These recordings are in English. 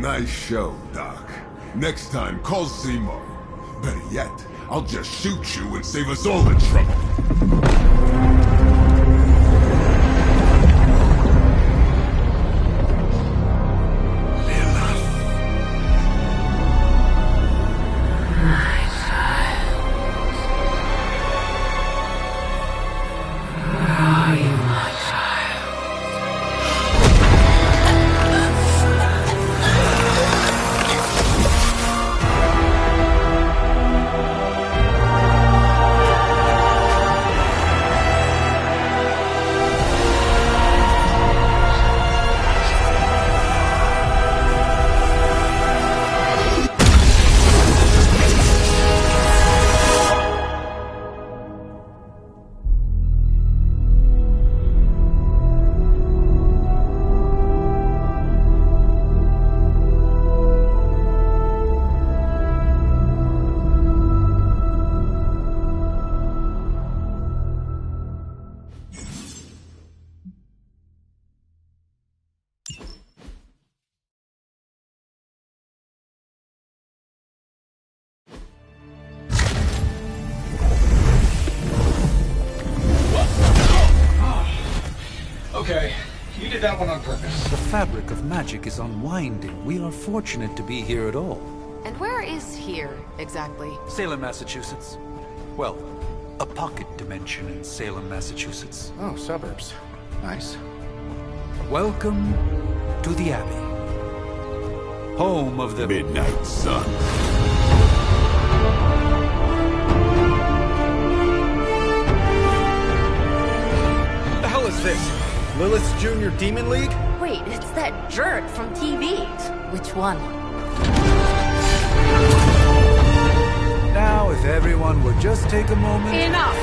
Nice show, Doc. Next time, call Seymour. Better yet, I'll just shoot you and save us all the trouble. Okay, you did that one on purpose. The fabric of magic is unwinding. We are fortunate to be here at all. And where is here, exactly? Salem, Massachusetts. Well, a pocket dimension in Salem, Massachusetts. Oh, suburbs. Nice. Welcome to the Abbey. Home of the Midnight Sun. What the hell is this? Lilith's Junior Demon League? Wait, it's that jerk from TV. Which one? Now, if everyone would just take a moment... Enough!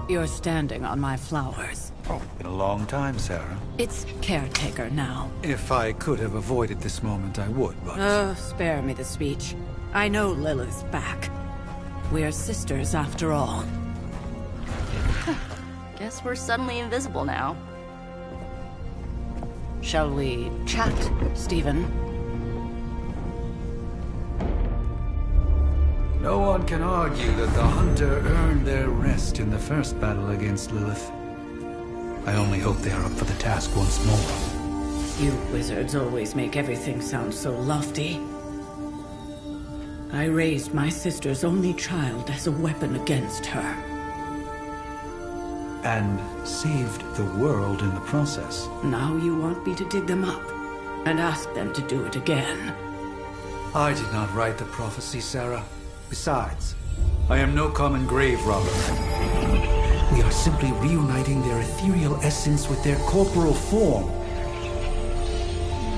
You're standing on my flowers. Oh, been a long time, Sarah. It's caretaker now. If I could have avoided this moment, I would, but... Oh, spare me the speech. I know Lilith's back. We're sisters after all. Guess we're suddenly invisible now. Shall we chat, Stephen? No one can argue that the Hunter earned their rest in the first battle against Lilith. I only hope they are up for the task once more. You wizards always make everything sound so lofty. I raised my sister's only child as a weapon against her. And saved the world in the process. Now you want me to dig them up and ask them to do it again. I did not write the prophecy, Sarah. Besides, I am no common grave robber. We are simply reuniting their ethereal essence with their corporal form.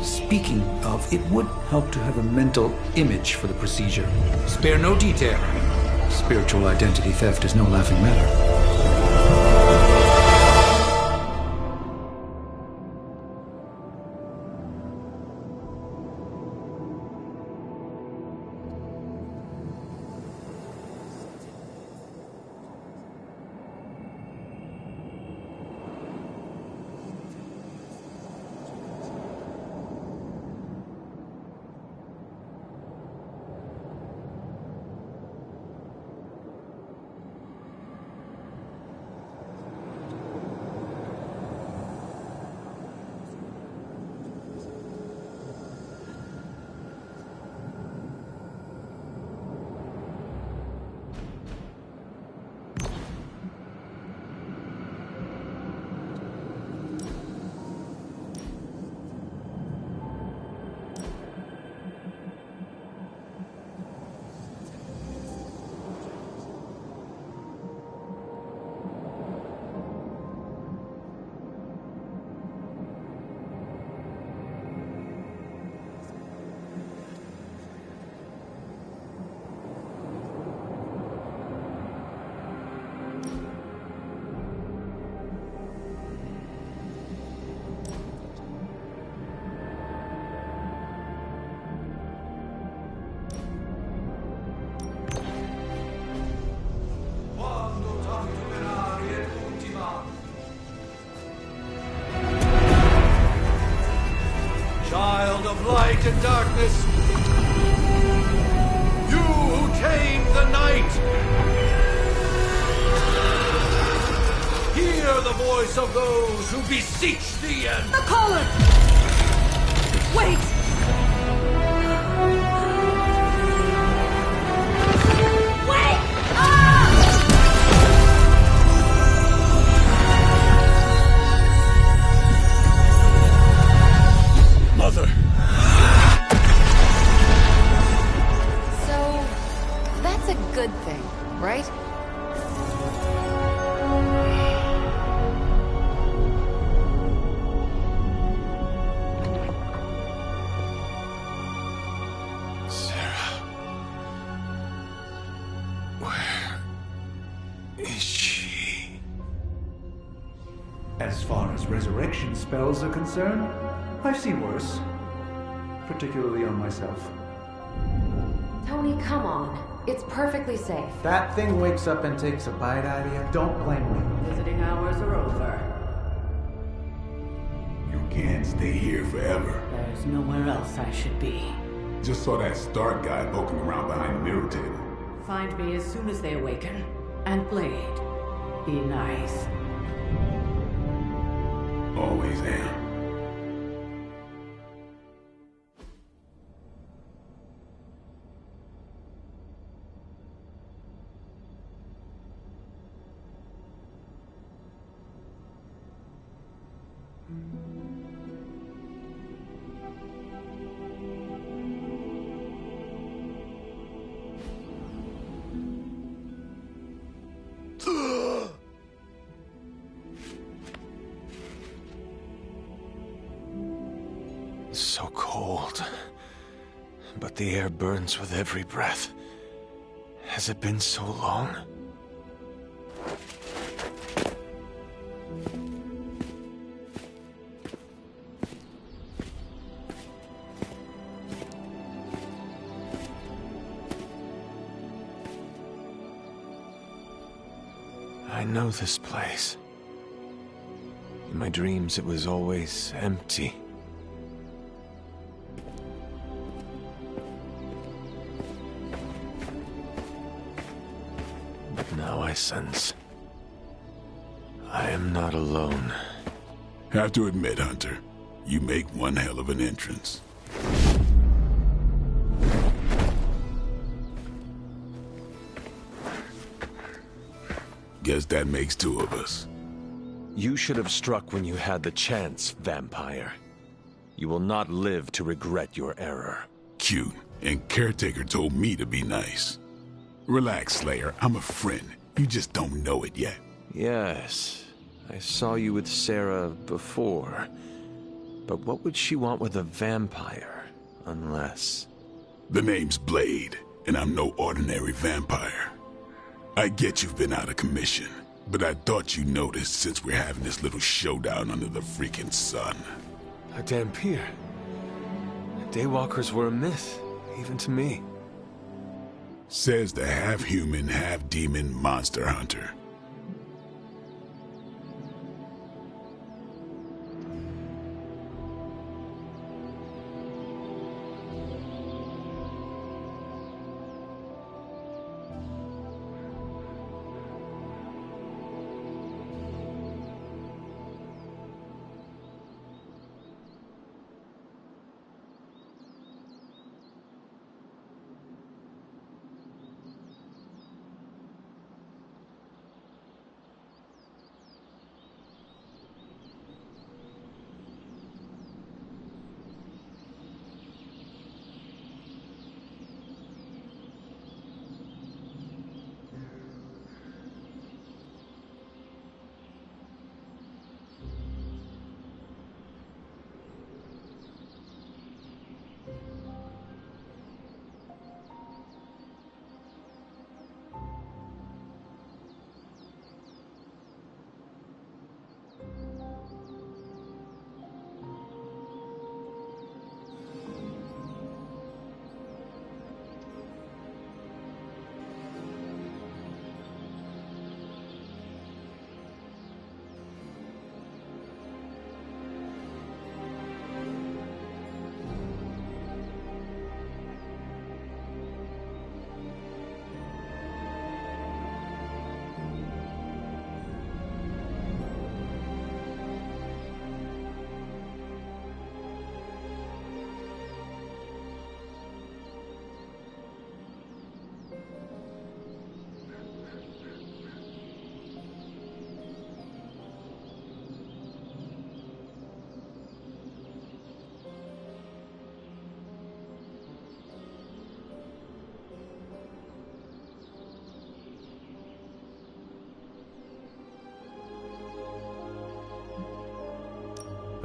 Speaking of, it would help to have a mental image for the procedure. Spare no detail. Spiritual identity theft is no laughing matter. child of light and darkness. You who tame the night. Hear the voice of those who beseech the end. The caller! Wait! Wait! Ah! Mother! So, that's a good thing, right? Sarah. Where is she? As far as resurrection spells are concerned, I've seen worse. Particularly on myself. Tony, come on. It's perfectly safe. That thing wakes up and takes a bite out of you. Don't blame me. Visiting hours are over. You can't stay here forever. There's nowhere else I should be. Just saw that Stark guy poking around behind the mirror table. Find me as soon as they awaken. And Blade, be nice. Always am. So cold. But the air burns with every breath. Has it been so long? I know this place. In my dreams, it was always empty. But now I sense I am not alone. Have to admit, Hunter, you make one hell of an entrance. Guess that makes two of us. You should have struck when you had the chance, vampire. You will not live to regret your error. Cute, and Caretaker told me to be nice. Relax, Slayer, I'm a friend. You just don't know it yet. Yes, I saw you with Sarah before. But what would she want with a vampire, unless... The name's Blade, and I'm no ordinary vampire. I get you've been out of commission, but I thought you noticed since we're having this little showdown under the freaking sun. A Dhampir. Daywalkers were a myth, even to me. Says the half-human, half-demon monster hunter.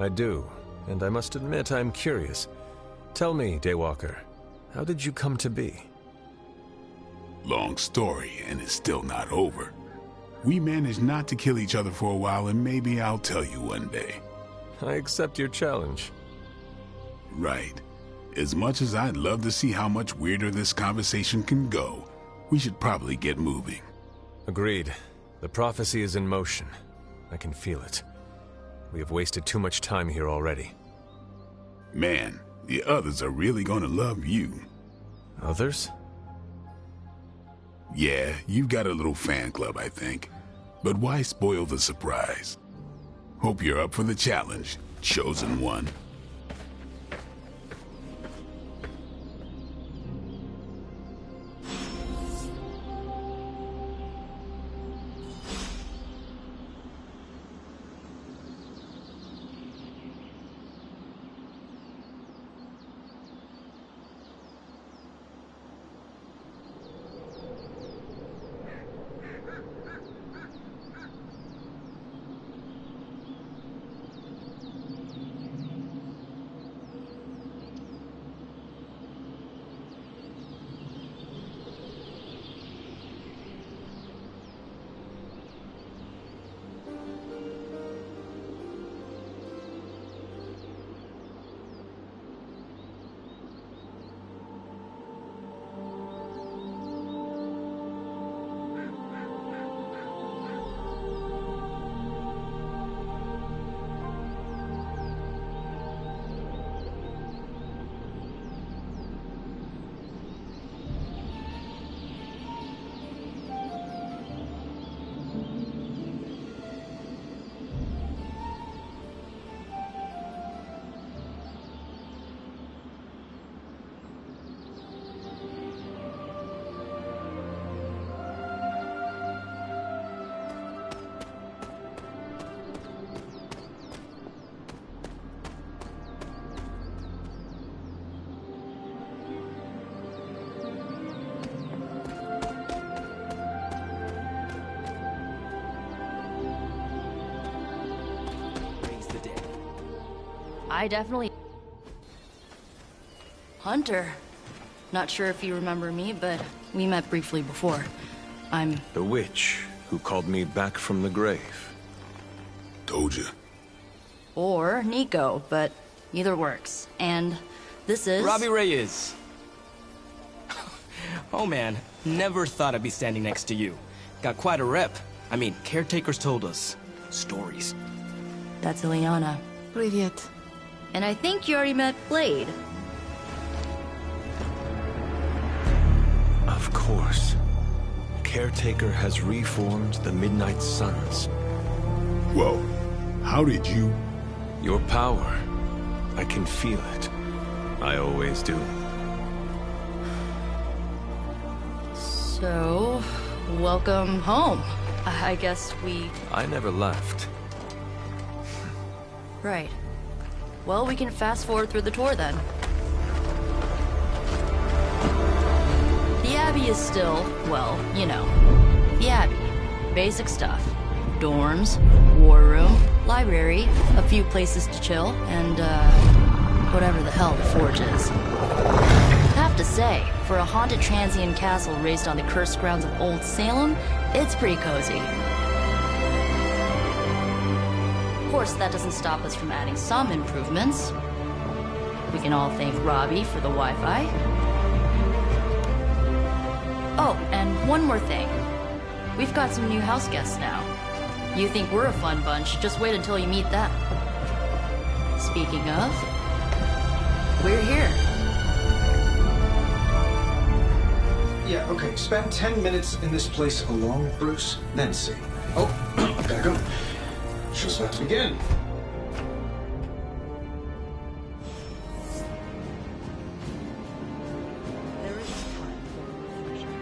I do, and I must admit I'm curious. Tell me, Daywalker, how did you come to be? Long story, and it's still not over. We managed not to kill each other for a while, and maybe I'll tell you one day. I accept your challenge. Right. As much as I'd love to see how much weirder this conversation can go, we should probably get moving. Agreed. The prophecy is in motion. I can feel it. We have wasted too much time here already. Man, the others are really gonna love you. Others? Yeah, you've got a little fan club, I think. But why spoil the surprise? Hope you're up for the challenge, Chosen One. I definitely... Hunter. Not sure if you remember me, but we met briefly before. I'm... The witch who called me back from the grave. Told you. Or Nico, but either works. And this is... Robbie Reyes. Oh man, never thought I'd be standing next to you. Got quite a rep. I mean, caretakers told us. Stories. That's Ileana. Привет. And I think you already met Blade. Of course. Caretaker has reformed the Midnight Suns. Whoa, how did you... Your power. I can feel it. I always do. So, welcome home. I guess we... I never left. Right. Well, we can fast forward through the tour then. The Abbey is still, well, you know, the Abbey. Basic stuff. Dorms, war room, library, a few places to chill, and, whatever the hell the Forge is. Have to say, for a haunted transient castle raised on the cursed grounds of Old Salem, it's pretty cozy. Of course, that doesn't stop us from adding some improvements. We can all thank Robbie for the Wi-Fi. Oh, and one more thing. We've got some new house guests now. You think we're a fun bunch, just wait until you meet them. Speaking of, we're here. Yeah, okay. Spend 10 minutes in this place alone, Bruce, then see. Oh, gotta go. Show's about to begin. There is time for reflection.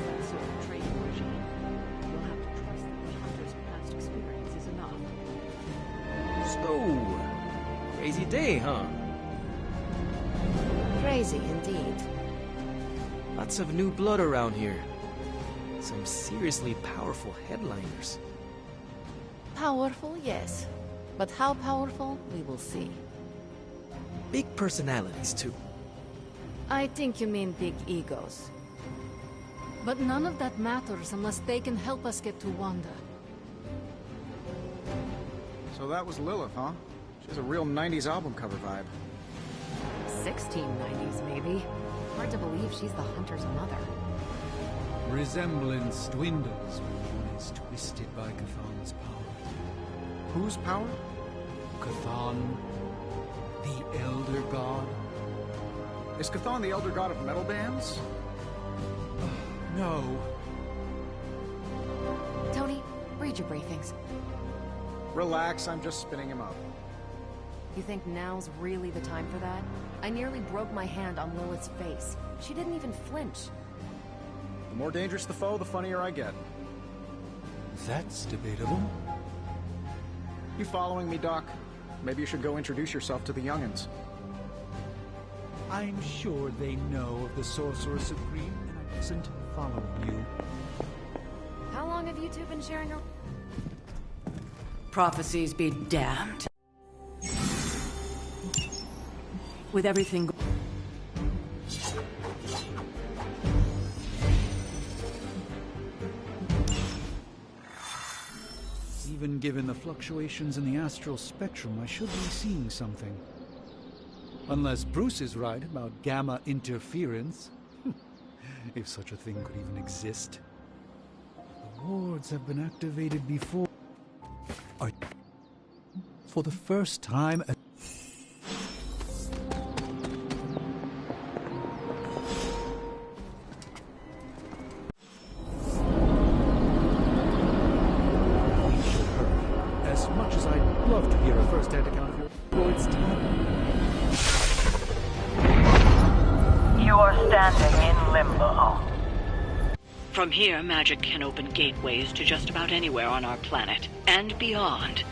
That sort of training regime. You'll have to trust that the hunter's past experience is enough. So, crazy day, huh? Crazy indeed. Lots of new blood around here. Some seriously powerful headliners. Powerful, yes. But how powerful, we will see. Big personalities, too. I think you mean big egos. But none of that matters unless they can help us get to Wanda. So that was Lilith, huh? She's a real 90s album cover vibe. 1690s, maybe. Hard to believe she's the Hunter's mother. Resemblance dwindles when one is twisted by Chthon's power. Whose power? Chthon, the Elder God. Is Chthon the elder god of metal bands? No. Tony, read your briefings. Relax, I'm just spinning him up. You think now's really the time for that? I nearly broke my hand on Lilith's face. She didn't even flinch. The more dangerous the foe, the funnier I get. That's debatable. You following me, Doc? Maybe you should go introduce yourself to the young'uns. I'm sure they know of the Sorcerer Supreme, and I wasn't following you. How long have you two been sharing a... Prophecies be damned. With everything... Even given the fluctuations in the astral spectrum, I should be seeing something. Unless Bruce is right about gamma interference. If such a thing could even exist. The wards have been activated before. For the first time... As much as I'd love to hear a first-hand account of your Lord's time. You are standing in limbo. From here, magic can open gateways to just about anywhere on our planet, and beyond.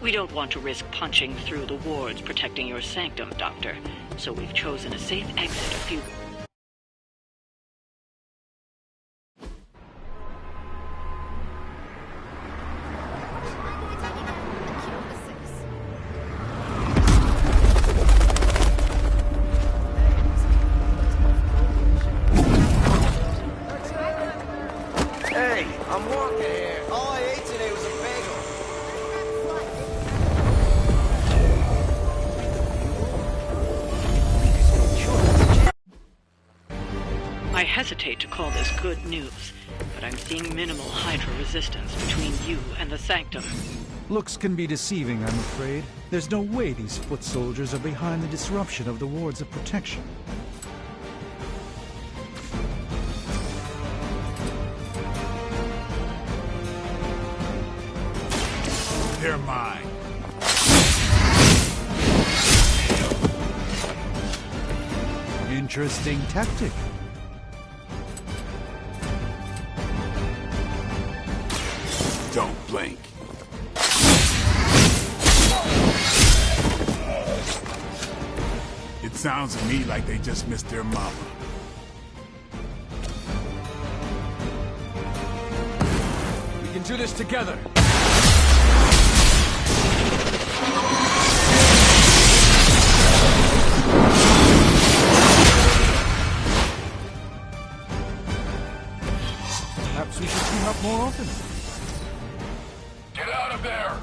We don't want to risk punching through the wards protecting your sanctum, Doctor, so we've chosen a safe exit a few... Hey, I'm walking here. All I ate today was a bagel. I hesitate to call this good news, but I'm seeing minimal Hydra resistance between you and the sanctum. Looks can be deceiving, I'm afraid. There's no way these foot soldiers are behind the disruption of the wards of protection. They're mine. Interesting tactic. Don't blink. It sounds to me like they just missed their mama. We can do this together. Perhaps we should team up more often. Get out of there!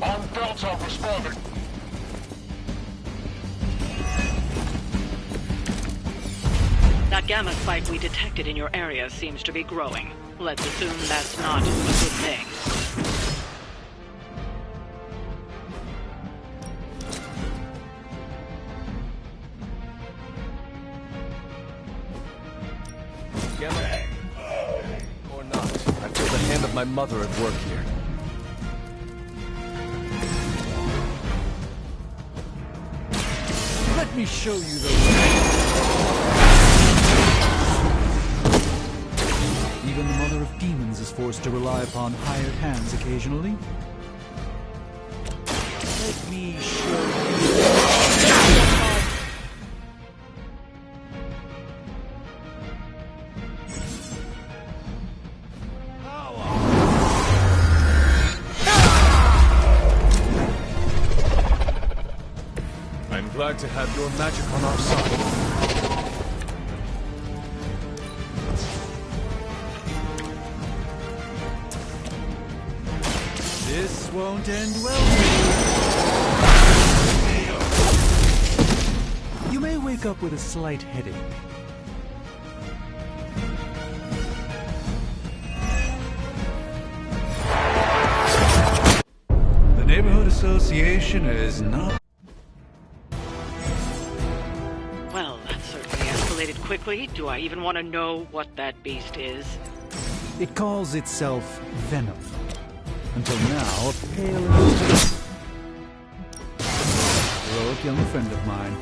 On Delta, responding. That gamma spike we detected in your area seems to be growing. Let's assume that's not a good thing. Gamma? Or not. I feel the hand of my mother at work here. Let me show you the way. Even the Mother of Demons is forced to rely upon hired hands occasionally. Let me show you. glad to have your magic on our side. This won't end well. You may wake up with a slight headache. The Neighborhood Association is not... Well, that certainly escalated quickly. Do I even want to know what that beast is? It calls itself Venom. Until now, a pale heroic young friend of mine.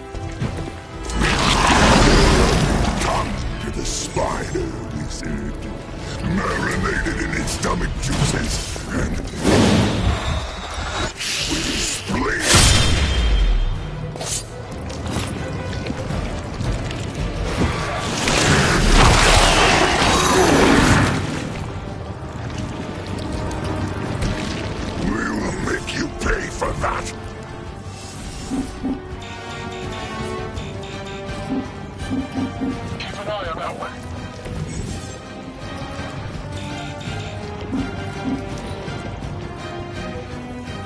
Come to the spider, we said. Marinated in its stomach juices and with its spleen.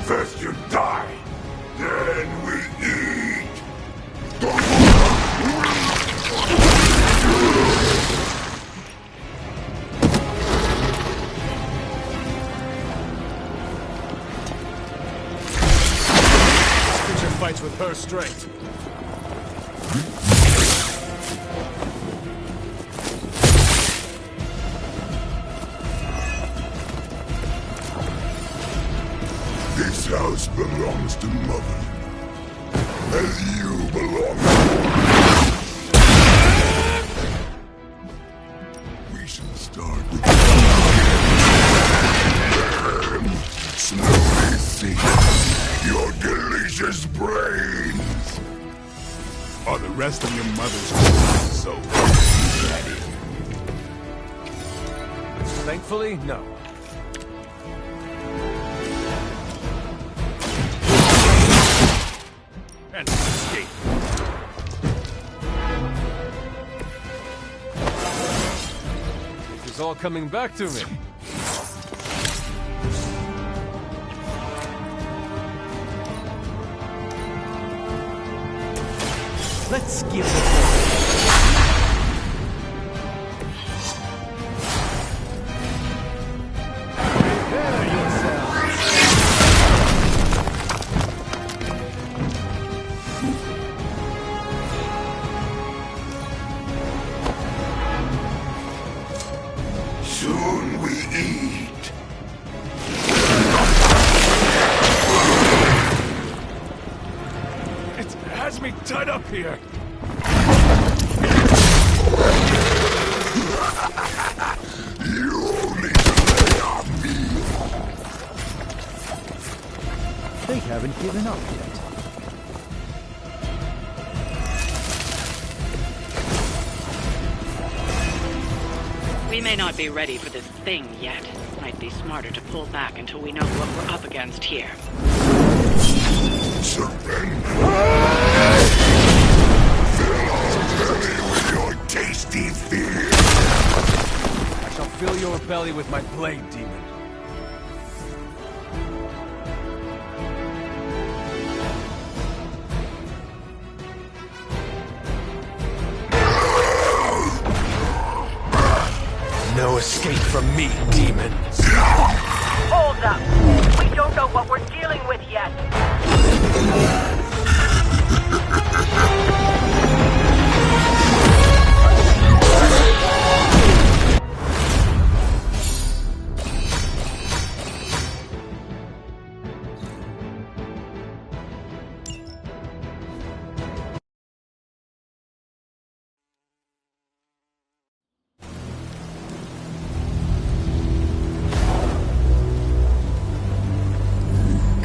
First you die, then we eat. Creature fights with her strength. This house belongs to Mother, as you belong to her. We shall start with and slowly sink your delicious brains. Are the rest of your mother's so ready? Thankfully, no. And escape. This is all coming back to me. Let's give it Prepare yourself. Soon we eat. It has me tied up here. You only delay our meal. They haven't given up yet. We may not be ready for this thing yet. Might be smarter to pull back until we know what we're up against here. Surrender. Fill our belly with your tasty fear. I shall fill your belly with my blade, demon. No escape from me, demon. Hold up. We don't know what we're dealing with yet.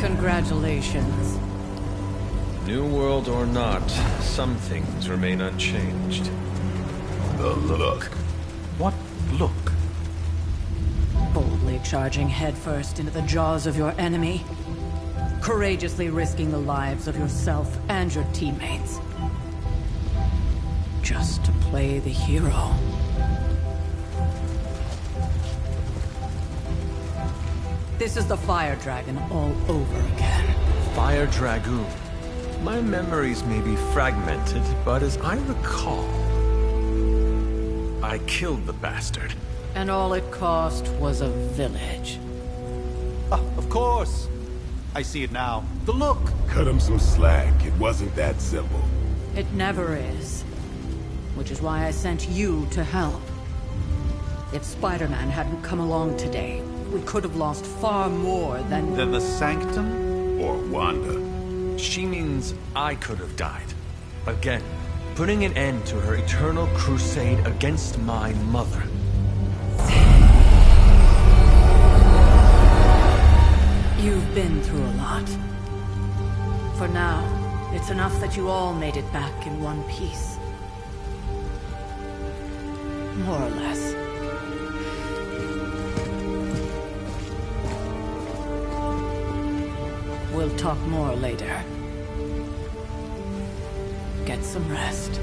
Congratulations. New world or not, some things remain unchanged. The look. What look? Boldly charging headfirst into the jaws of your enemy. Courageously risking the lives of yourself and your teammates. Just to play the hero. This is the Fire Dragon all over again. Fire Dragoon. My memories may be fragmented, but as I recall, I killed the bastard. And all it cost was a village. Of course. I see it now. The look. Cut him some slack. It wasn't that simple. It never is. Which is why I sent you to help. If Spider-Man hadn't come along today, we could have lost far more than... Than the Sanctum? Or Wanda. She means I could have died. Again, putting an end to her eternal crusade against my mother. You've been through a lot. For now, it's enough that you all made it back in one piece. More or less. We'll talk more later. Get some rest.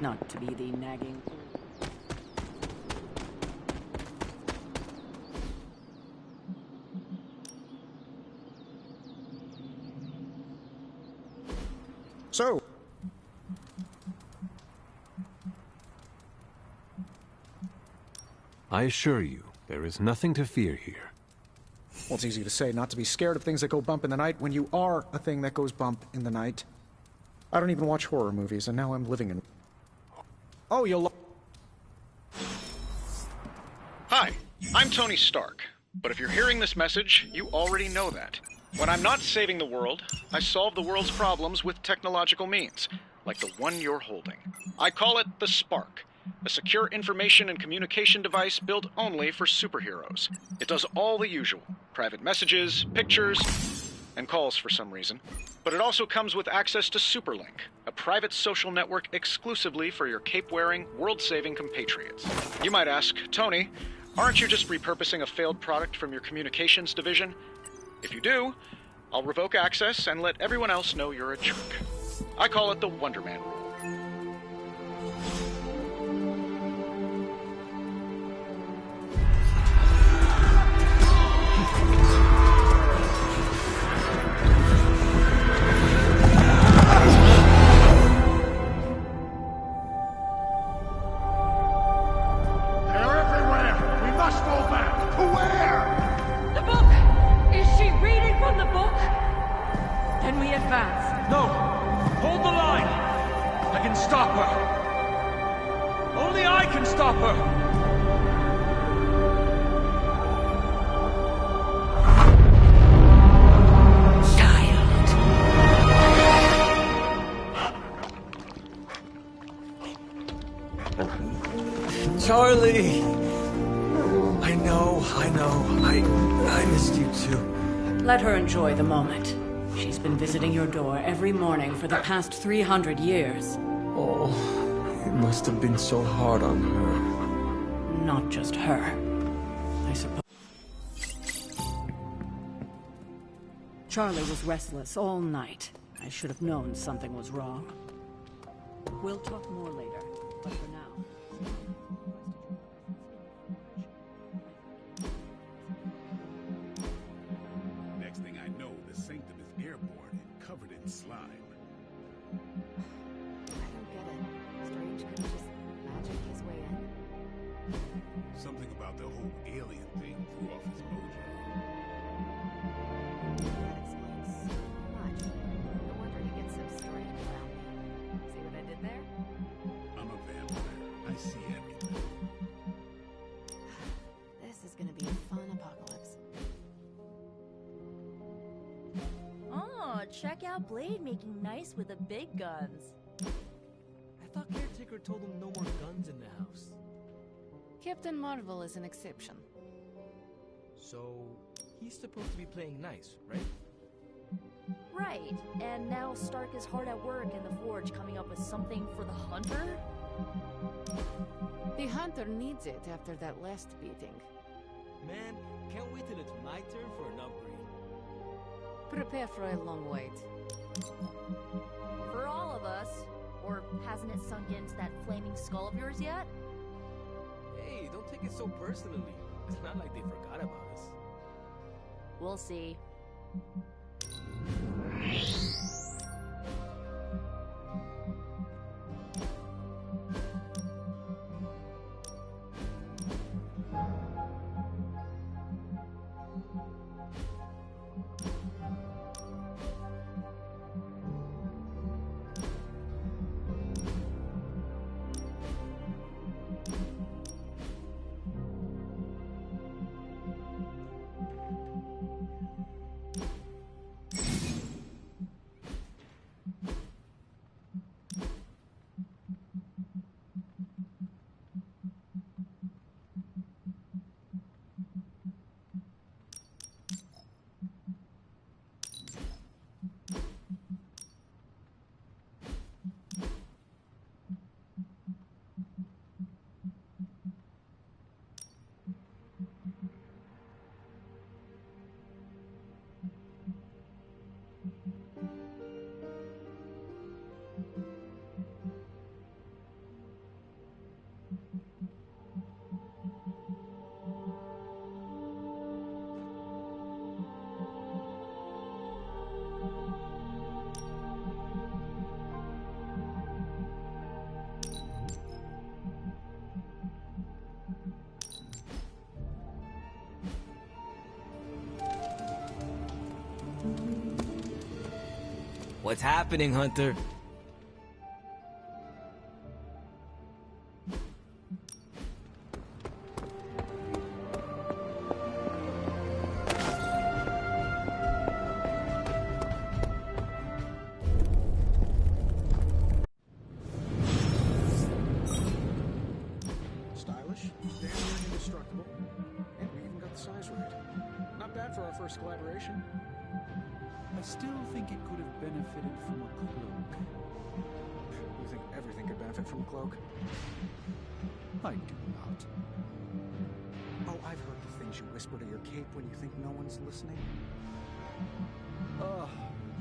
Not to be the nagging... So, I assure you, there is nothing to fear here. well, it's easy to say not to be scared of things that go bump in the night when you are a thing that goes bump in the night. I don't even watch horror movies, and now I'm living in... Oh, you'll... Hi, I'm Tony Stark. But if you're hearing this message, you already know that. When I'm not saving the world, I solve the world's problems with technological means, like the one you're holding. I call it the Spark, a secure information and communication device built only for superheroes. It does all the usual, private messages, pictures, and calls for some reason. But it also comes with access to Superlink, a private social network exclusively for your cape-wearing, world-saving compatriots. You might ask, Tony, aren't you just repurposing a failed product from your communications division? If you do, I'll revoke access and let everyone else know you're a jerk. I call it the Wonder Man rule. They're everywhere! We must go back! To where? The book! Is she reading from the book? Then we advance. No! Hold the line! I can stop her! Only I can stop her! Charlie! I know. I missed you too. Let her enjoy the moment. She's been visiting your door every morning for the past 300 years. Oh, it must have been so hard on her. Not just her, I suppose. Charlie was restless all night. I should have known something was wrong. We'll talk more later, but for now... Next thing I know, the Sanctum is airborne and covered in slime. I don't get it. Strange couldn't just magic his way in. Something about the whole alien thing threw off his mojo. That explains so much. No wonder he gets so strange around me. See what I did there? I'm a vampire. I see everything. This is gonna be a fun apocalypse. Oh, check out Blade making nice with the big guns. I thought Caretaker told him no more guns in the house. Captain Marvel is an exception. So, he's supposed to be playing nice, right? Right, and now Stark is hard at work in the Forge coming up with something for the Hunter? The Hunter needs it after that last beating. Man, can't wait till it's my turn for an upgrade. Prepare for a long wait. For all of us. Or hasn't it sunk into that flaming skull of yours yet? Hey, don't take it so personally. It's not like they forgot about us. We'll see. What's happening, Hunter? Stylish, damn near indestructible, and we even got the size right. Not bad for our first collaboration. I still think it could have benefited from a cloak. You think everything could benefit from a cloak? I do not. Oh, I've heard the things you whisper to your cape when you think no one's listening. Ah,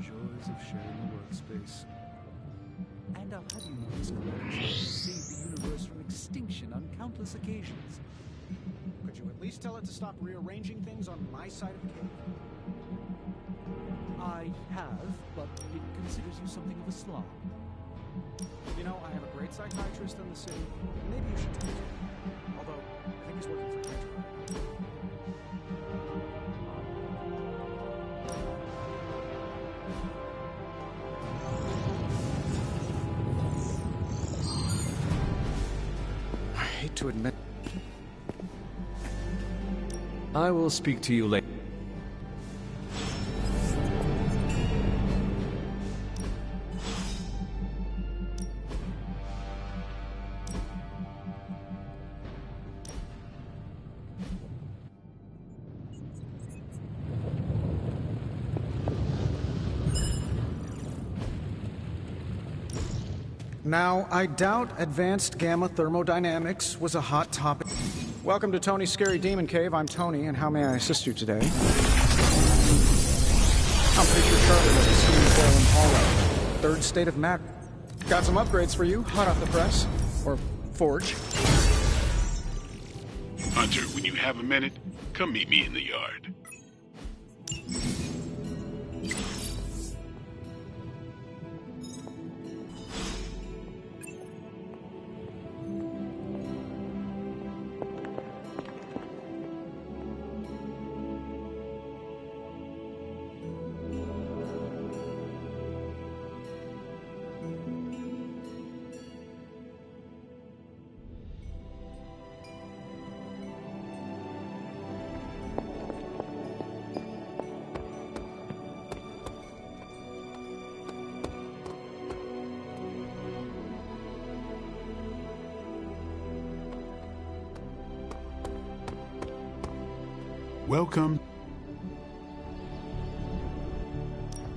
joys of sharing a workspace. And I'll have you know this collection has saved the universe from extinction on countless occasions. Could you at least tell it to stop rearranging things on my side of the cave? I have, but it considers you something of a slob. You know, I have a great psychiatrist in the city. Maybe you should talk to him. Although, I think he's working for Hydra right now. I hate to admit... I will speak to you later. Now, I doubt advanced gamma thermodynamics was a hot topic. Welcome to Tony's Scary Demon Cave. I'm Tony, and how may I assist you today? I'm pretty sure Charlie was a steam foil in Hollow. Third state of matter. Got some upgrades for you, hot off the press. Or forge. Hunter, when you have a minute, come meet me in the yard. Welcome.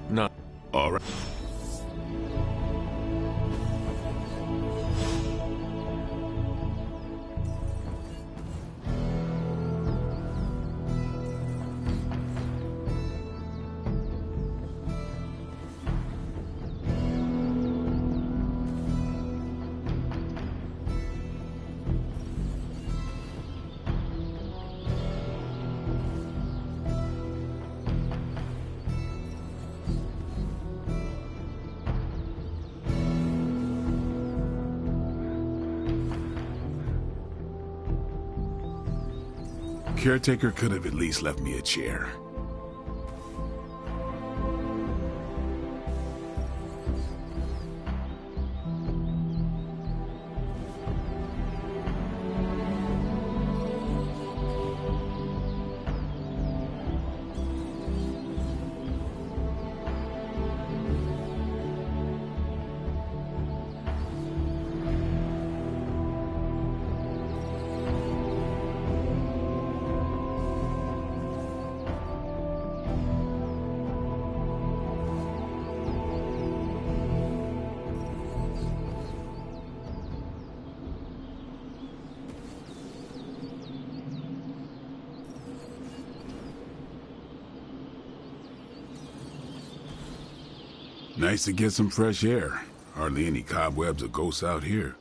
No. All right. Caretaker could have at least left me a chair. Nice to get some fresh air. Hardly any cobwebs or ghosts out here.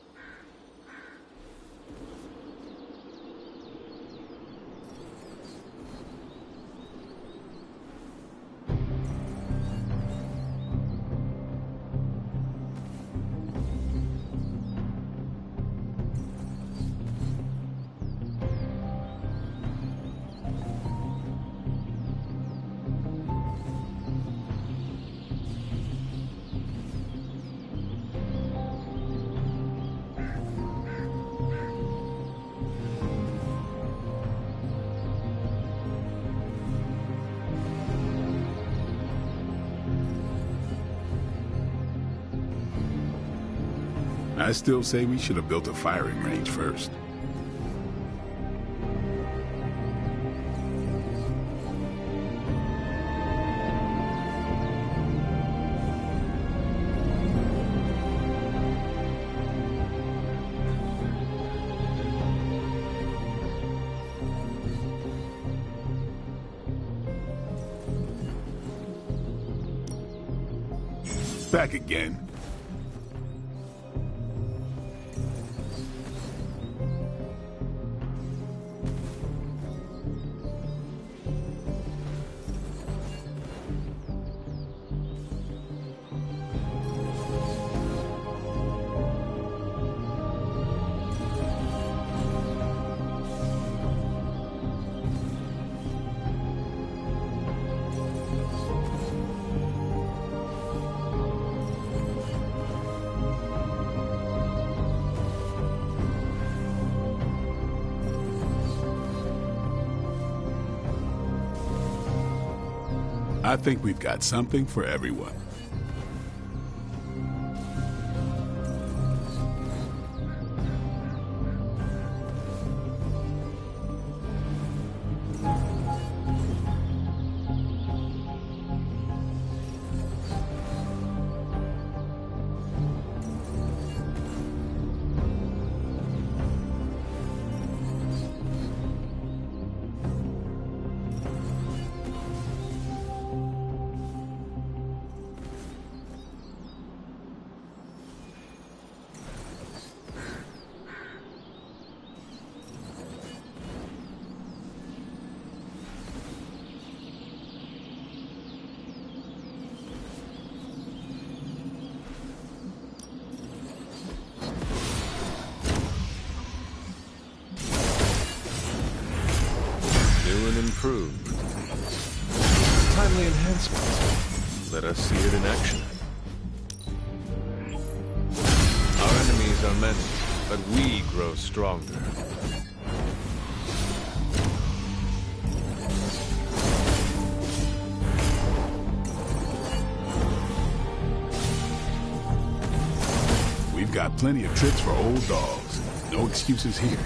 I still say we should have built a firing range first. Back again. I think we've got something for everyone. Improved. Timely enhancements. Let us see it in action. Our enemies are many, but we grow stronger. We've got plenty of tricks for old dogs. No excuses here.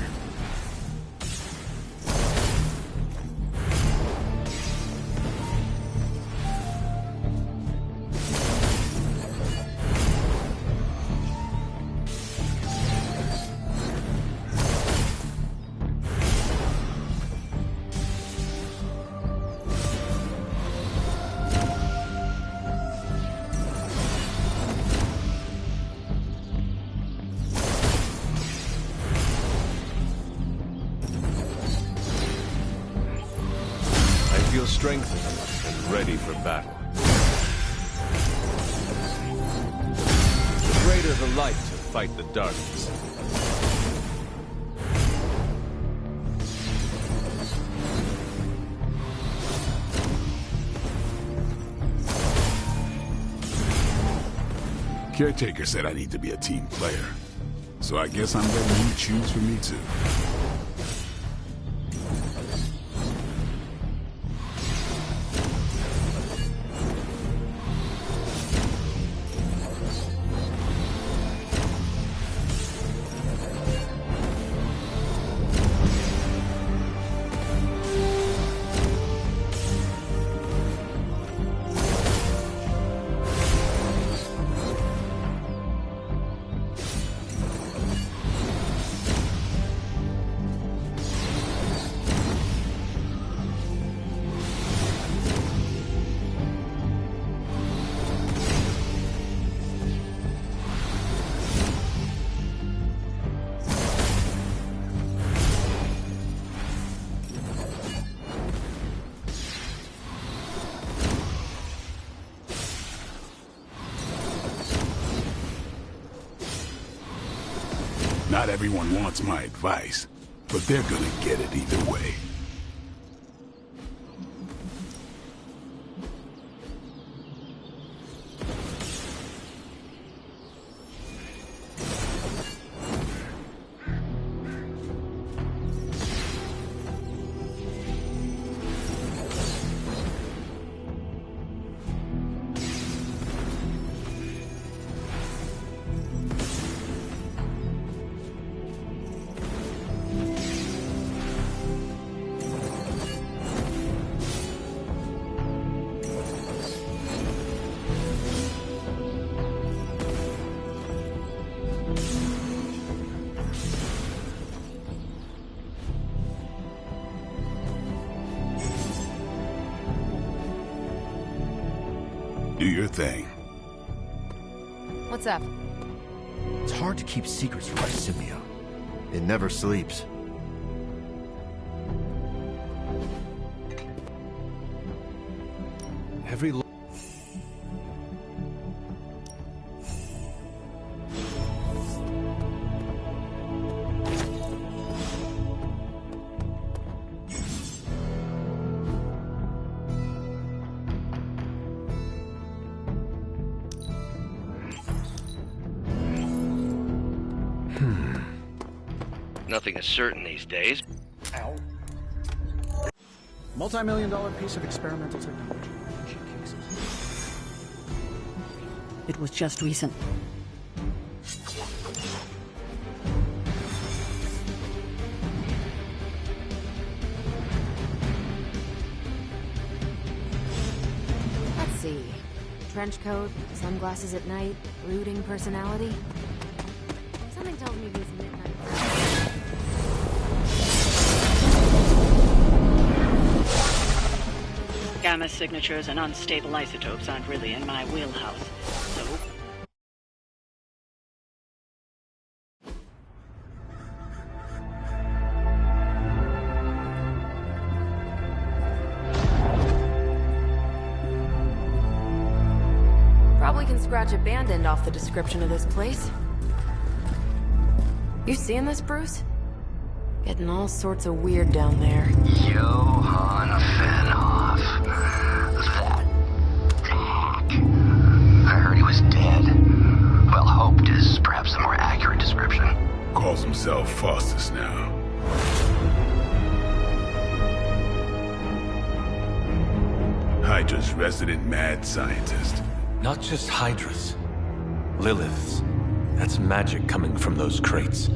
Strengthened and ready for battle. The greater the light to fight the darkness. Caretaker said I need to be a team player, so I guess I'm letting you choose for me too. Not everyone wants my advice, but they're gonna get it either way. Do your thing. What's up? It's hard to keep secrets from Mycemia. It never sleeps. Every Nothing is certain these days. Ow. Multi-million-dollar piece of experimental technology. It was just recent. Let's see. Trench coat, sunglasses at night, brooding personality. Something tells me these midnight... Gamma signatures and unstable isotopes aren't really in my wheelhouse, so... Probably can scratch a band end off the description of this place. You seeing this, Bruce? Getting all sorts of weird down there. Johann Fenhoff. That hack. I heard he was dead. Well, hoped is perhaps the more accurate description. Calls himself Faustus now. Hydra's resident mad scientist. Not just Hydra's. Lilith's. That's magic coming from those crates.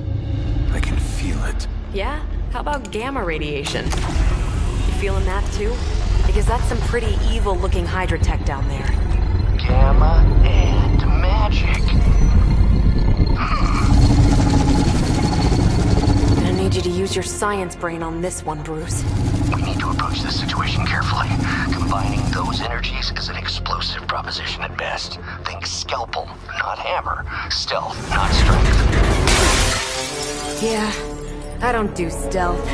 I can feel it. Yeah? How about gamma radiation? You feeling that too? Because that's some pretty evil-looking Hydra tech down there. Gamma and magic. I need you to use your science brain on this one, Bruce. We need to approach this situation carefully. Combining those energies is an explosive proposition at best. Think scalpel, not hammer. Stealth, not strength. Yeah, I don't do stealth.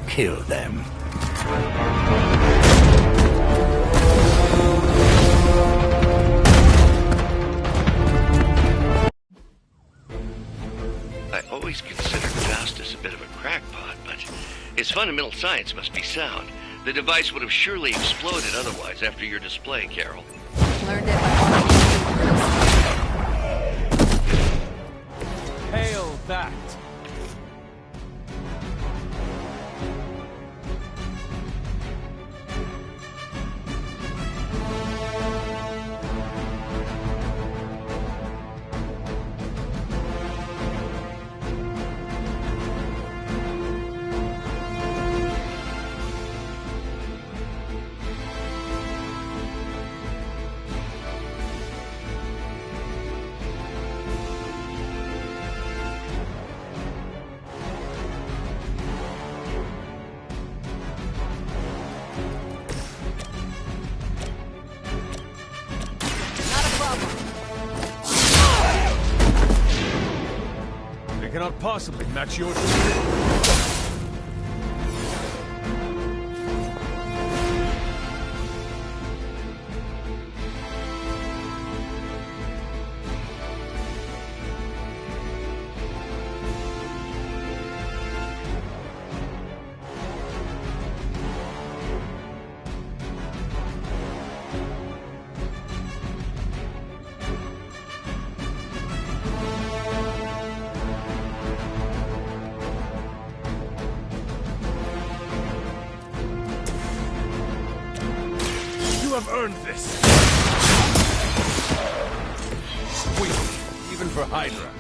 Kill them. I always considered Faustus a bit of a crackpot, but his fundamental science must be sound. The device would have surely exploded otherwise after your display, Carol. Learned it by watching. Hail that! Cannot possibly match your... You have earned this. Sweet, even for Hydra.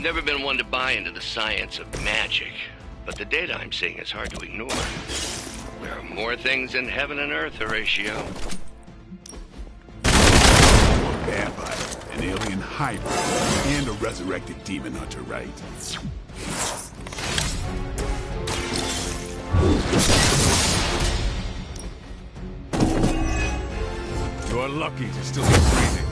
I've never been one to buy into the science of magic, but the data I'm seeing is hard to ignore. There are more things in heaven and earth, Horatio. A vampire, an alien hybrid, and a resurrected demon hunter, right? You're lucky to still be breathing.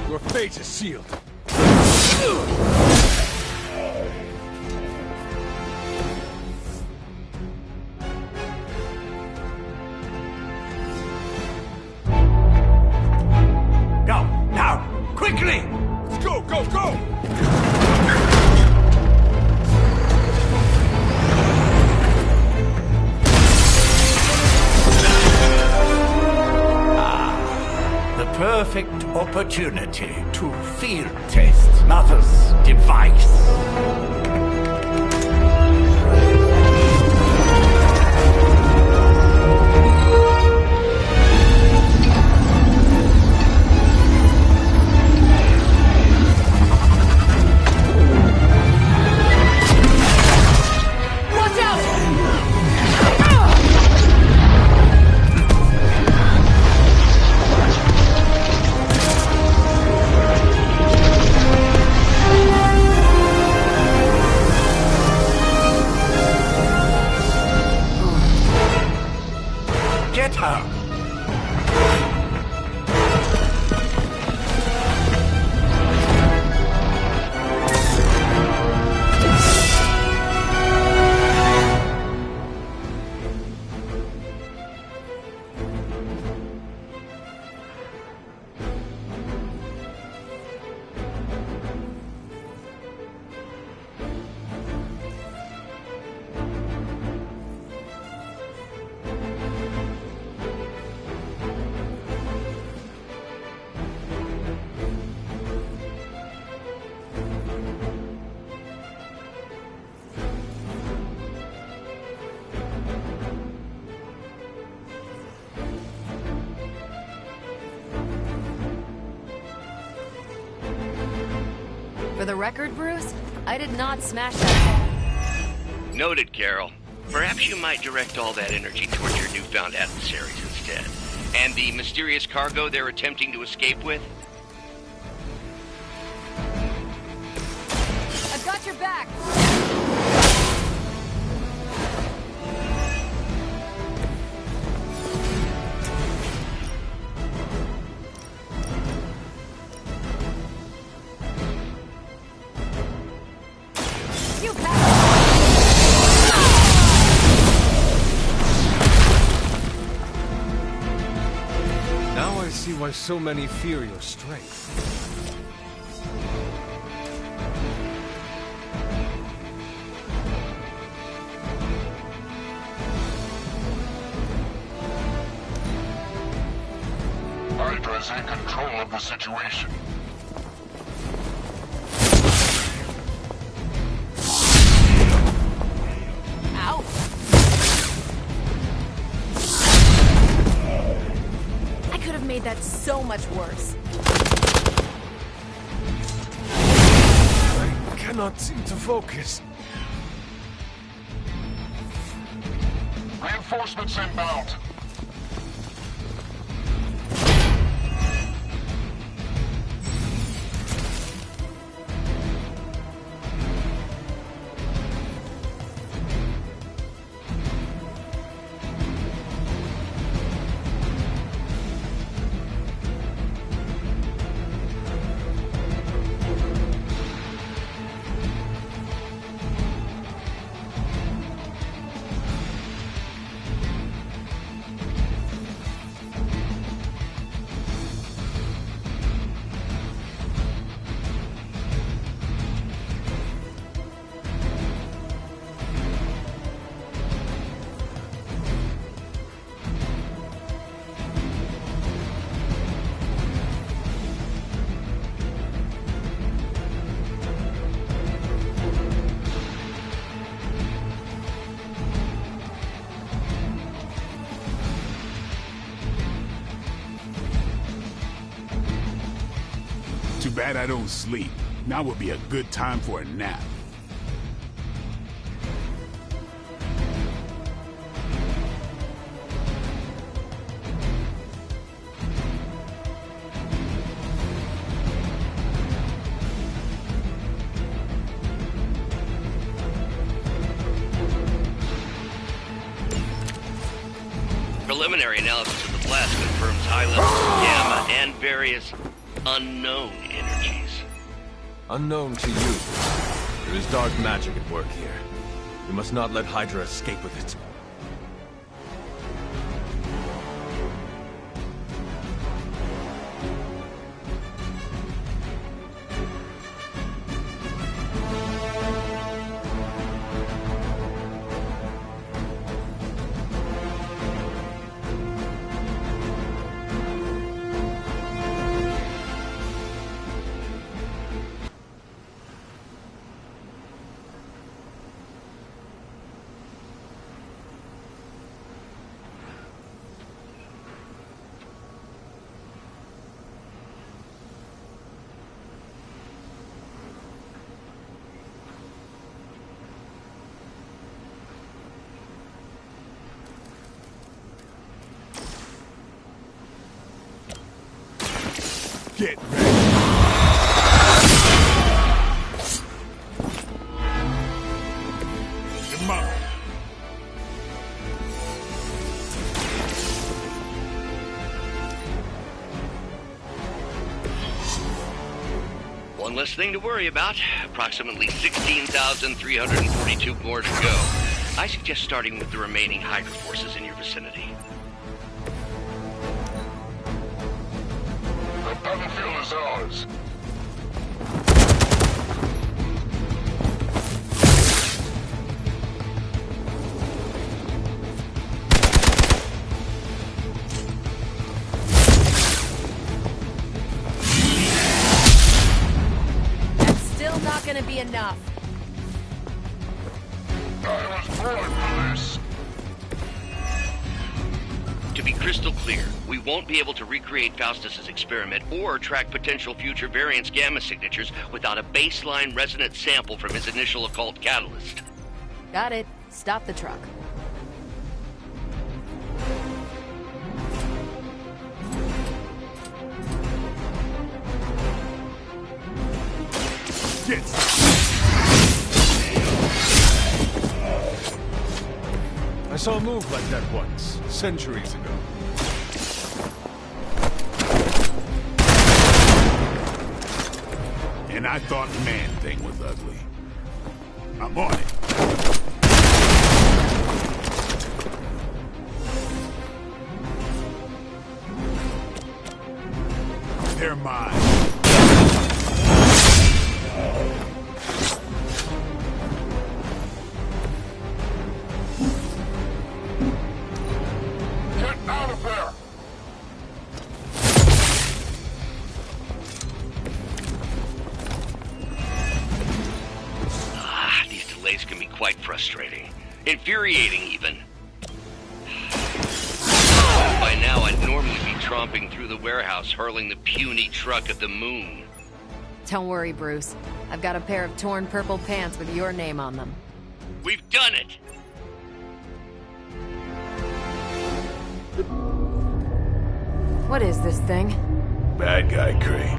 Your fate is sealed. Go, now, quickly! Let's go, go, go! The perfect opportunity to field test Mother's device. Watch out! Get her! For the record, Bruce, I did not smash that. Noted, Carol. Perhaps you might direct all that energy towards your newfound adversaries instead. And the mysterious cargo they're attempting to escape with? I've got your back. You Now I see why so many fear your strength. Hydra is in control of the situation. Ow. I could have made that so much worse. I cannot seem to focus. Reinforcements inbound. bad I don't sleep. Now would be a good time for a nap. Preliminary analysis of the blast confirms high levels of gamma and various unknown energies. Unknown to you. There is dark magic at work here. We must not let Hydra escape with it. Get ready. Come on. One less thing to worry about. Approximately 16,342 more to go. I suggest starting with the remaining Hydra forces in your vicinity. The battlefield is ours. That's still not gonna be enough. I was born for this. To be crystal clear, we won't be able to recreate Faustus's experiment or track potential future variants' gamma signatures without a baseline resonant sample from his initial occult catalyst. Got it. Stop the truck. I saw a move like that once, centuries ago. And I thought Man-Thing was ugly. I'm on it. They're mine. Get out of there! These delays can be quite frustrating. Infuriating, even. By now, I'd normally be tromping through the warehouse, hurling the puny truck at the moon. Don't worry, Bruce. I've got a pair of torn purple pants with your name on them. We've done it! What is this thing? Bad guy, Crane.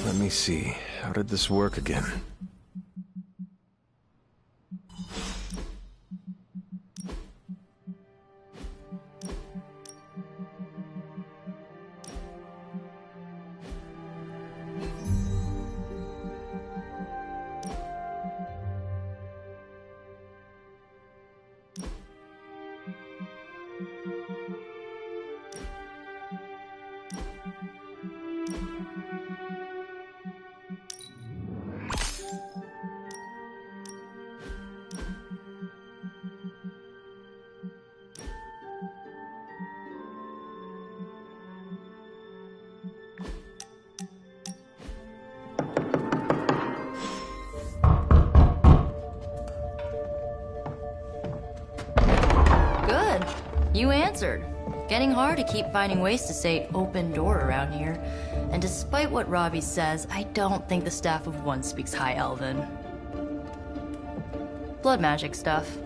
Let me see. How did this work again? did. You answered. Getting hard to keep finding ways to say open door around here. And despite what Robbie says, I don't think the staff of One speaks High Elven. Blood magic stuff.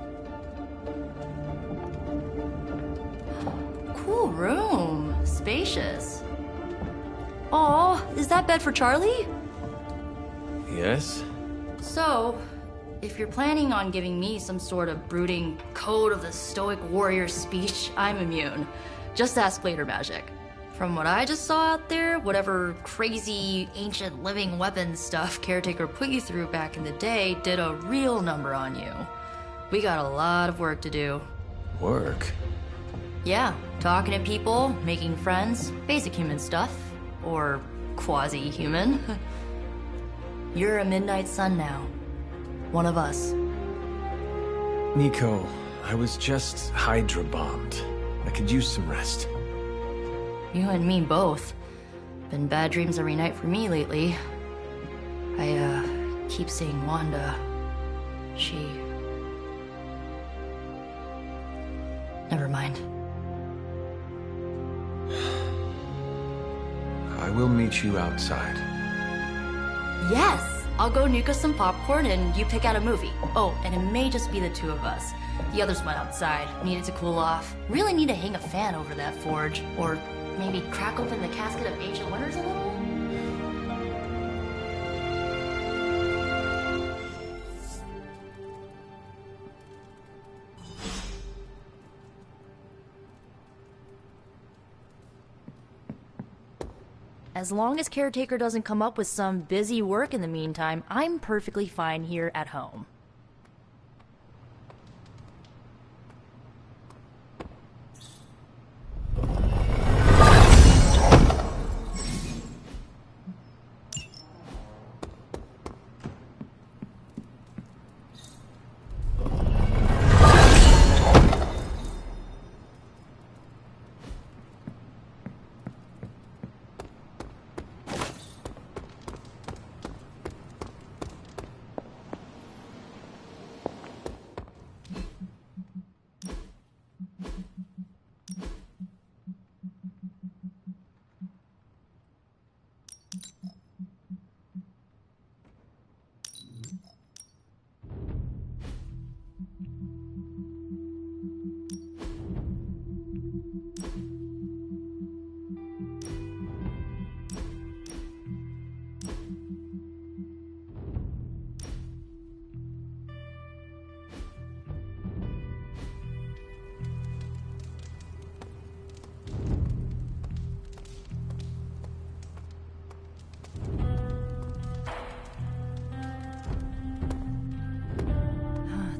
Cool room. Spacious. Aw, is that bed for Charlie? Yes? So, if you're planning on giving me some sort of brooding code of the stoic warrior speech, I'm immune. Just ask later, Magic. From what I just saw out there, whatever crazy ancient living weapons stuff Caretaker put you through back in the day did a real number on you. We got a lot of work to do. Work? Yeah, talking to people, making friends, basic human stuff. Or quasi-human. You're a Midnight Sun now. One of us. Nico, I was just Hydra bombed. I could use some rest. You and me both. Been bad dreams every night for me lately. I, keep seeing Wanda. She... Never mind. I will meet you outside. Yes! I'll go nuke us some popcorn and you pick out a movie. Oh, and it may just be the two of us. The others went outside, needed to cool off. Really need to hang a fan over that forge. Or maybe crack open the casket of Ancient Wonders a little? As long as Caretaker doesn't come up with some busy work in the meantime, I'm perfectly fine here at home.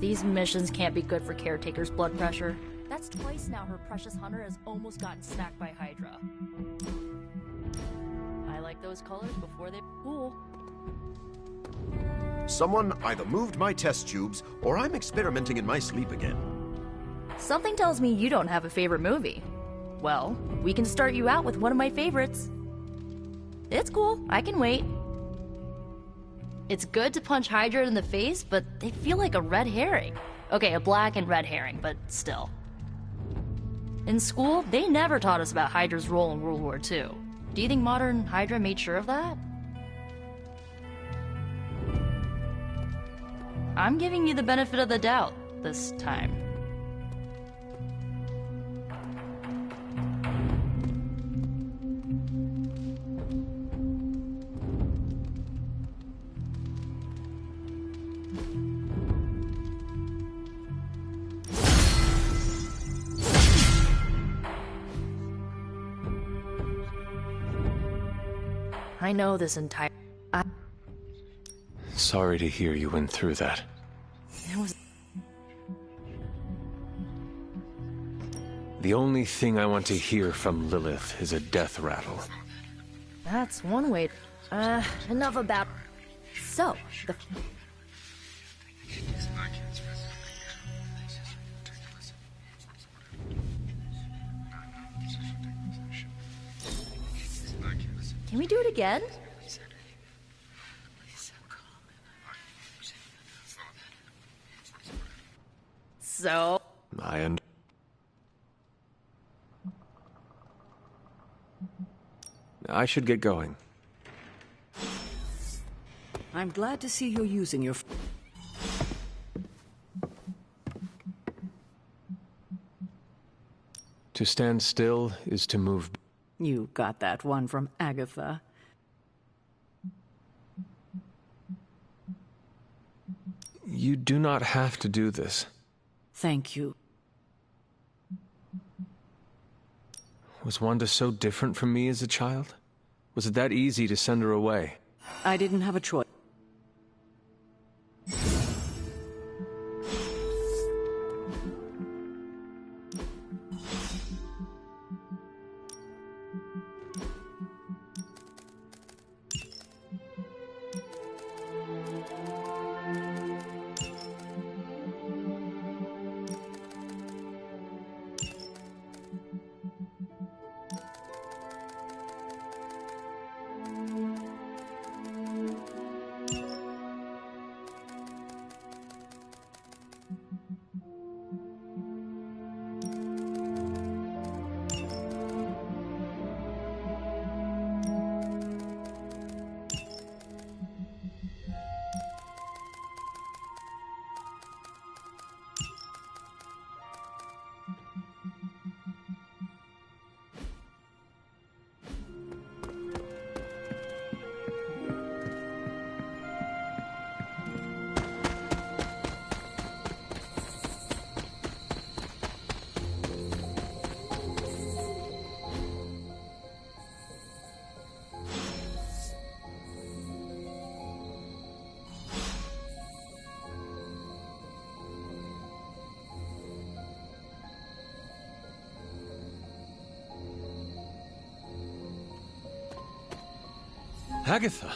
These missions can't be good for Caretaker's blood pressure. That's twice now her precious hunter has almost gotten snacked by Hydra. I like those colors before they cool. Someone either moved my test tubes, or I'm experimenting in my sleep again. Something tells me you don't have a favorite movie. Well, we can start you out with one of my favorites. It's cool, I can wait. It's good to punch Hydra in the face, but they feel like a red herring. Okay, a black and red herring, but still. In school, they never taught us about Hydra's role in World War II. Do you think modern Hydra made sure of that? I'm giving you the benefit of the doubt this time. I know this entire... Sorry to hear you went through that. It was... The only thing I want to hear from Lilith is a death rattle. That's one way... enough about... So, the... Can we do it again? So... I should get going. I'm glad to see you're using your... To stand still is to move. You got that one from Agatha. You do not have to do this. Thank you. Was Wanda so different from me as a child? Was it that easy to send her away? I didn't have a choice. Agatha!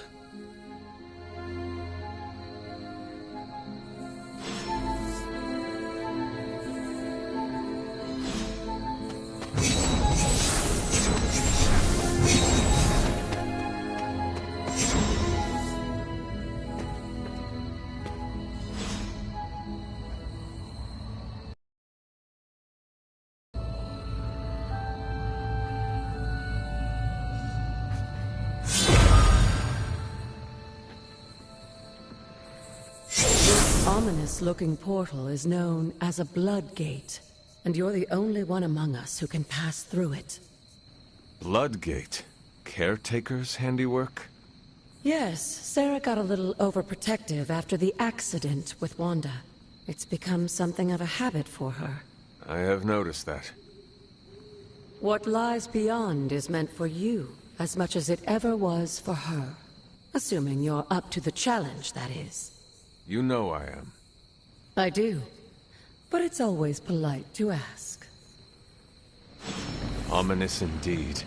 Ominous-looking portal is known as a Blood Gate, and you're the only one among us who can pass through it. Bloodgate? Caretaker's handiwork? Yes, Sarah got a little overprotective after the accident with Wanda. It's become something of a habit for her. I have noticed that. What lies beyond is meant for you, as much as it ever was for her. Assuming you're up to the challenge, that is. You know I am. I do. But it's always polite to ask. Ominous indeed.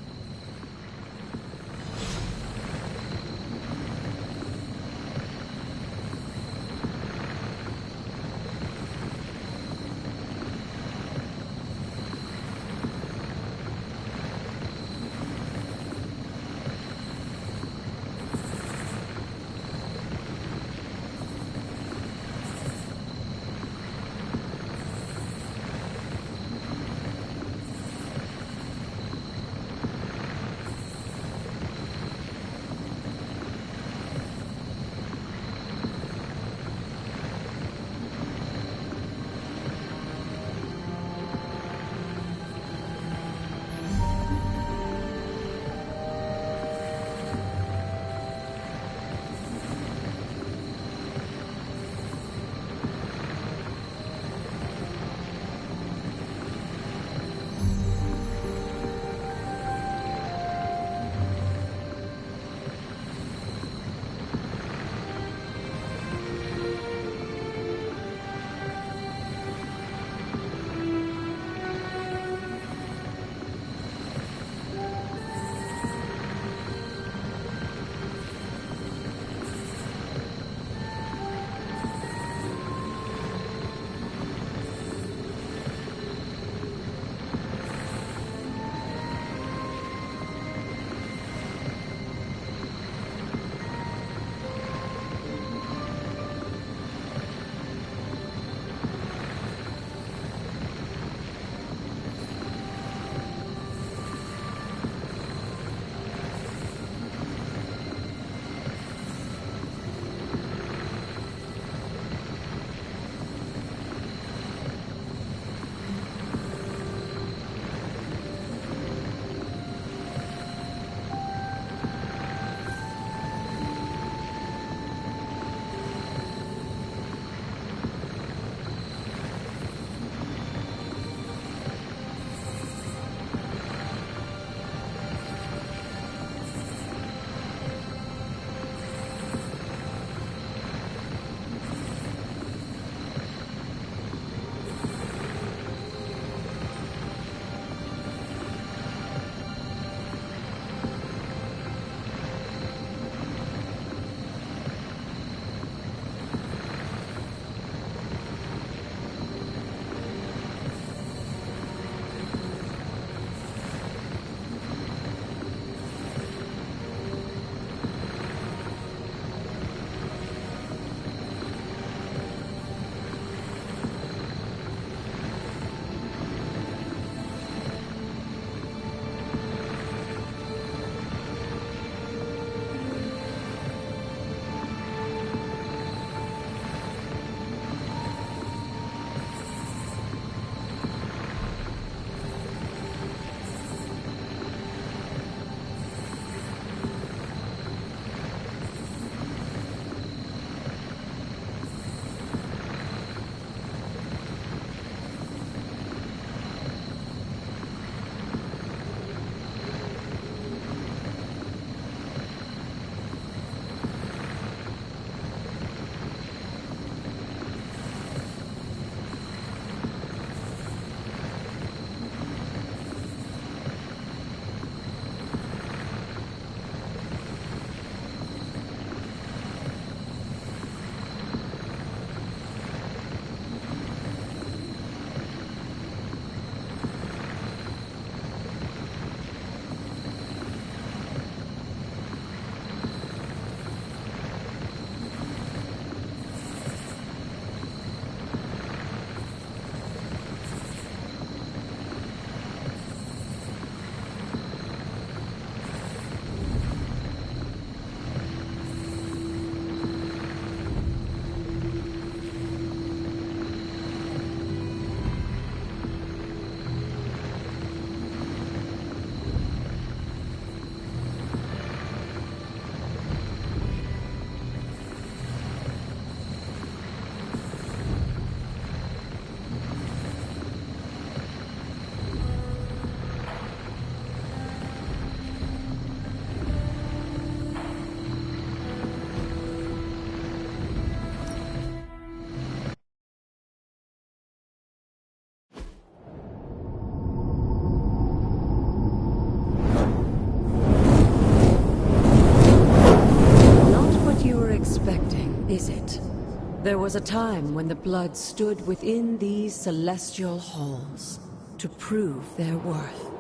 There was a time when the blood stood within these celestial halls to prove their worth.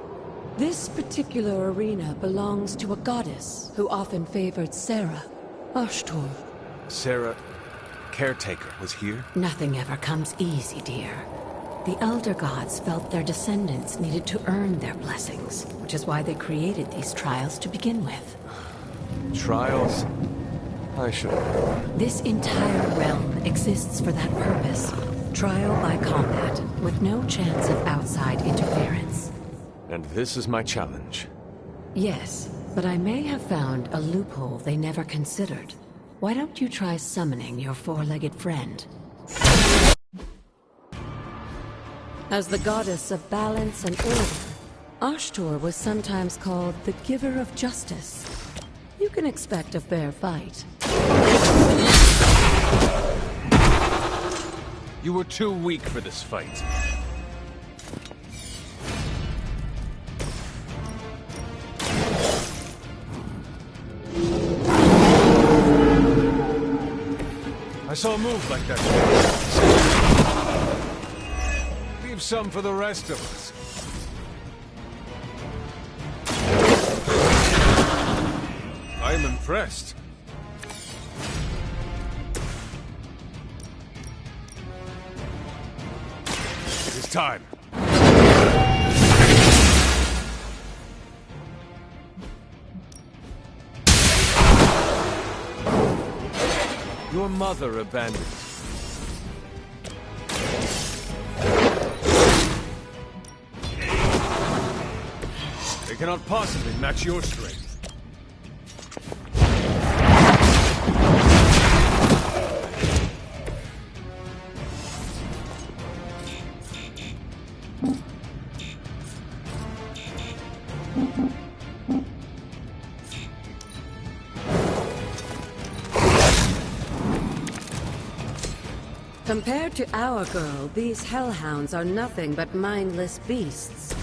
This particular arena belongs to a goddess who often favored Sarah, Ashtor. Sarah, Caretaker, was here? Nothing ever comes easy, dear. The Elder Gods felt their descendants needed to earn their blessings, which is why they created these trials to begin with. Trials? I should have. This entire realm exists for that purpose. Trial by combat, with no chance of outside interference. And this is my challenge. Yes, but I may have found a loophole they never considered. Why don't you try summoning your four-legged friend? As the goddess of balance and order, Ashtor was sometimes called the Giver of Justice. You can expect a fair fight. You were too weak for this fight. I saw a move like that. Leave some for the rest of us. I am impressed. It is time. Your mother abandoned you. They cannot possibly match your strength. Compared to our girl, these hellhounds are nothing but mindless beasts.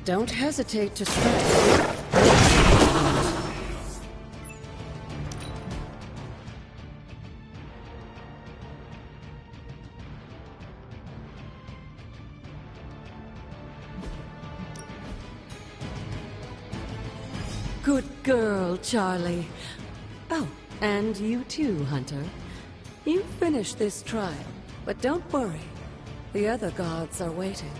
Don't hesitate to strike. Good girl, Charlie. Oh, and you too, Hunter. You finished this trial, but don't worry. The other gods are waiting.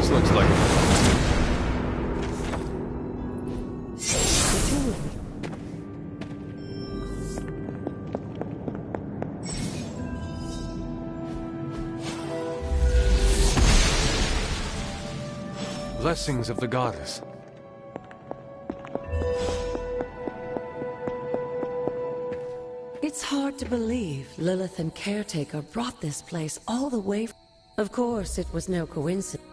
Looks like it. Blessings of the goddess. It's hard to believe Lilith and Caretaker brought this place all the way. Of course, it was no coincidence.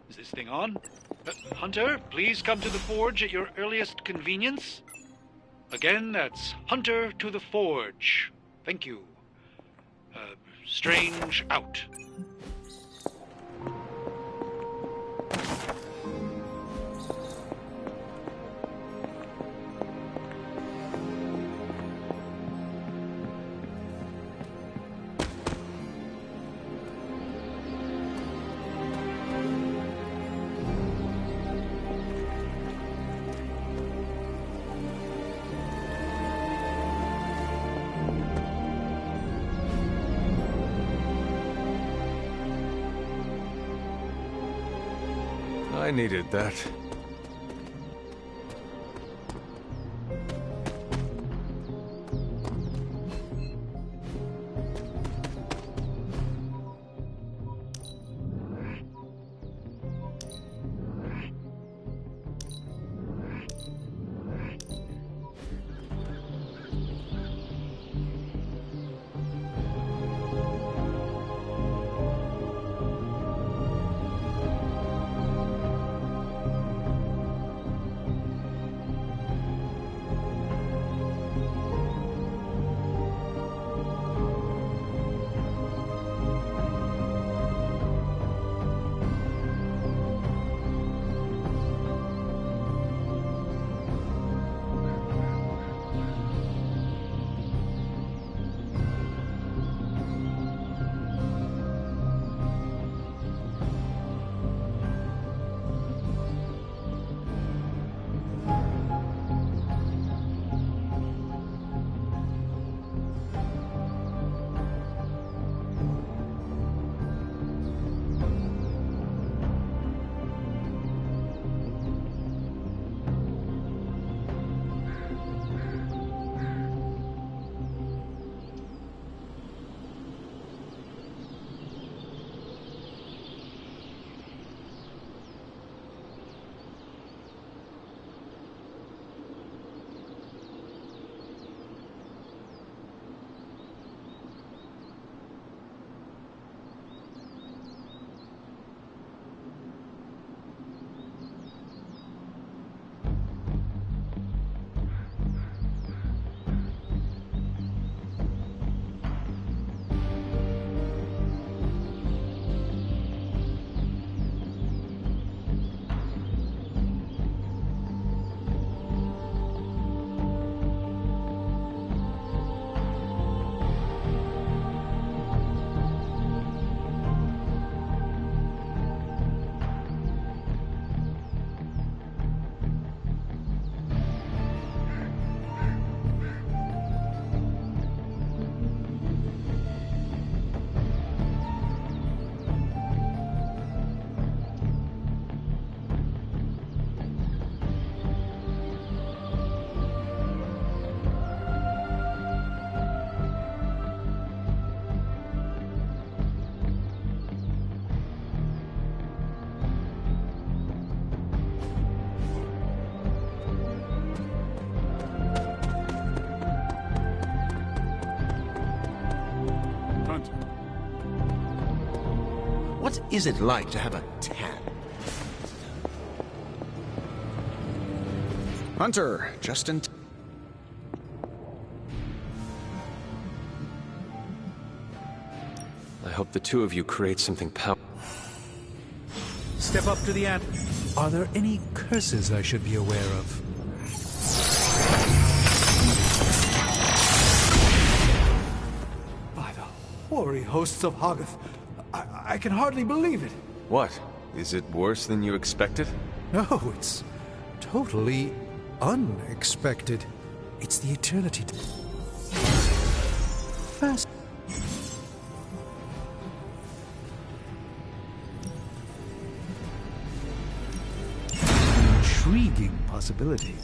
Is this thing on? Hunter, please come to the forge at your earliest convenience. Again, that's Hunter to the forge. Thank you. Strange out. I needed that. What is it like to have a tan? Hunter, just in I hope the two of you create something powerful. Step up to the ant. Are there any curses I should be aware of? By the hoary hosts of Hoggoth, I can hardly believe it. What? Is it worse than you expected? No, it's totally unexpected. It's the eternity. Fast. Intriguing possibility.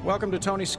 Welcome to Tony's...